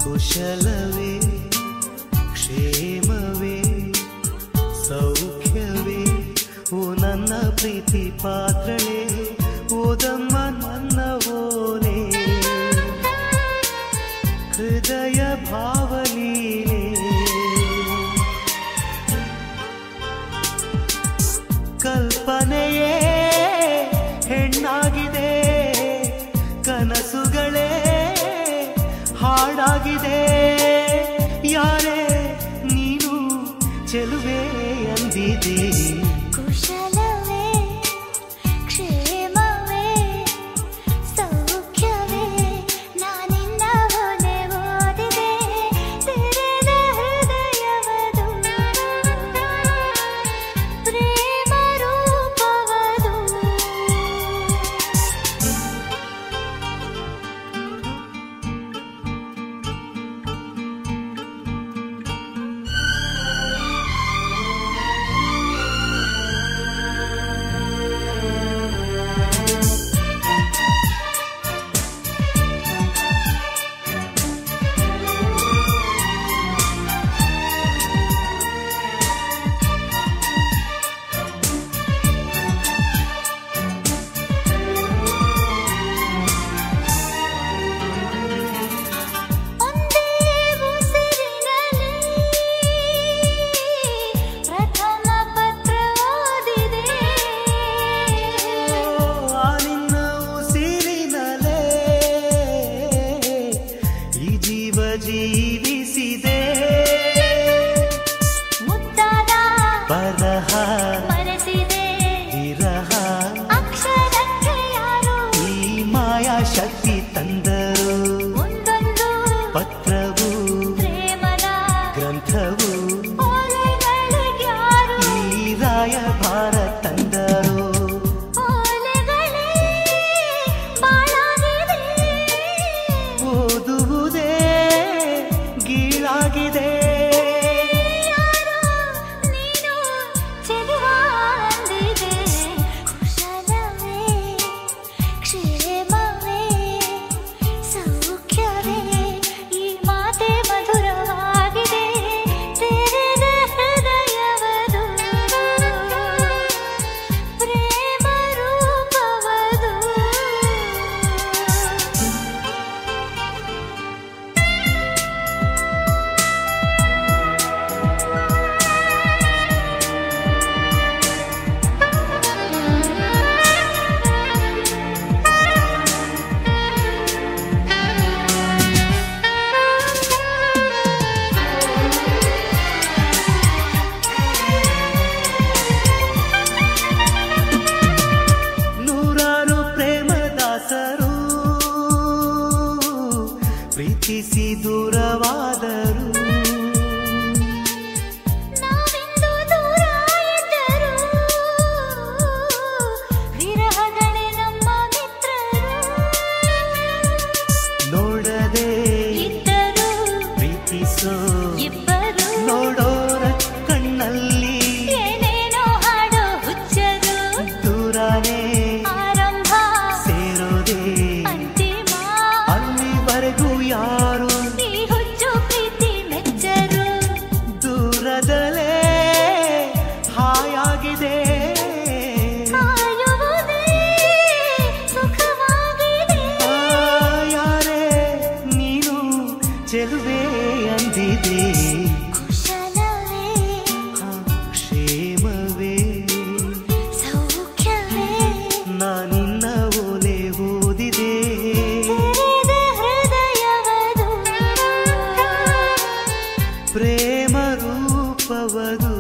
ಕುಶಲವೇ ಕ್ಷೇಮವೇ ಸೌಖ್ಯವೇ ಓ ನನ್ನ ಪ್ರೀತಿ ಪಾತ್ರಳೆ ಓದಮ್ಮ ನನ್ನ ಓಲೆ ಹೃದಯ ಭಾವಲೀಲೆ ಕಲ್ಪನೆಯೇ ಹೆಣ್ಣಾಗಿದೆ ಕನಸುಗಳೇ ಹಾಡಾಗಿದೆ ಯಾರೇ ನೀನು ಚೆಲುವೆ ಅಂದಿದೆ ಕುಶಲವೇ ಕ್ಷೇಮವೇ ಸೌಖ್ಯವೇ ನಾನಿನ್ನ ಹೊನೆ ಓದಿದೆ ತೆರೆದ ಹೃದಯವದು ಪ್ರೇಮ ರೂಪವದು ಜೀವಿಸಿದೆ ಮುದ್ದಾದ ಬರಹ ಮರೆಸಿದೆ ವಿರಹ ಅಕ್ಷರಕ್ಕೆ ಯಾರು ಈ ಮಾಯಾ ಶಕ್ತಿ ತಂದರು ಒಂದೊಂದು ಪತ್ರವು ಪ್ರೇಮದ ಗ್ರಂಥವು ಓಲೆಗಳಿಗ್ಯಾರು ಈ ರಾಯಭಾರ ತಂದರು ಓಲೆಗಳೇ ಬಾಳಾಗಿದೆ ಓದುವುದೇ ಗೀಳಾಗಿದೆ ಯಾರೋ ನೀನು ಚೆಲುವ ಅಂದಿದೆ ಕುಶಲವೇ ಕ್ಷೇಮವೇ ಸೌಖ್ಯವೇ ಈ ಮಾತೆ ಮಧುರವಾಗಿದೆ ತೆರೆದ ಹೃದಯವದು ಪ್ರೇಮ ರೂಪವದು ನೂರಾರು ಪ್ರೇಮದಾಸರು ಪ್ರೀತಿಸಿ ದೂರವಾದರು ನಾವಿಂದು ದೂರ ಇದ್ದರು ವಿರಹಗಳೇ ನಮ್ಮ ಮಿತ್ರರು ನೋಡದೆ ಇದ್ದರು ಪ್ರೀತಿಸೋ ಇಬ್ಬರು ನೋಡೋರ ಕಣ್ಣಲ್ಲಿ ಏನೇನೋ ಹಾಡೋ ಹುಚ್ಚರು ದೂರನೇ ಆರಂಭ ಸೇರೋದೇ ಅಂತಿಮ ಅಲ್ಲಿವರೆಗೂ ಯಾರು ಈ ಹುಚ್ಚು ಪ್ರೀತಿ ಮೆಚ್ಚರು ದೂರದಲ್ಲೇ ಹಾಯಾಗಿದೆ ಕಾಯುವುದೇ ಸುಖವಾಗಿದೆ ಯಾರೇ ನೀನು ಚೆಲುವೆ ಅಂದಿದೆ ಕುಶಲವೇ ಕ್ಷೇಮವೇ ಸೌಖ್ಯವೇ ನಾನಿನ್ನ ಓಲೆ ಓದಿದೆ ತೆರೆದ ಹೃದಯವದು ಪ್ರೇಮ ರೂಪವದು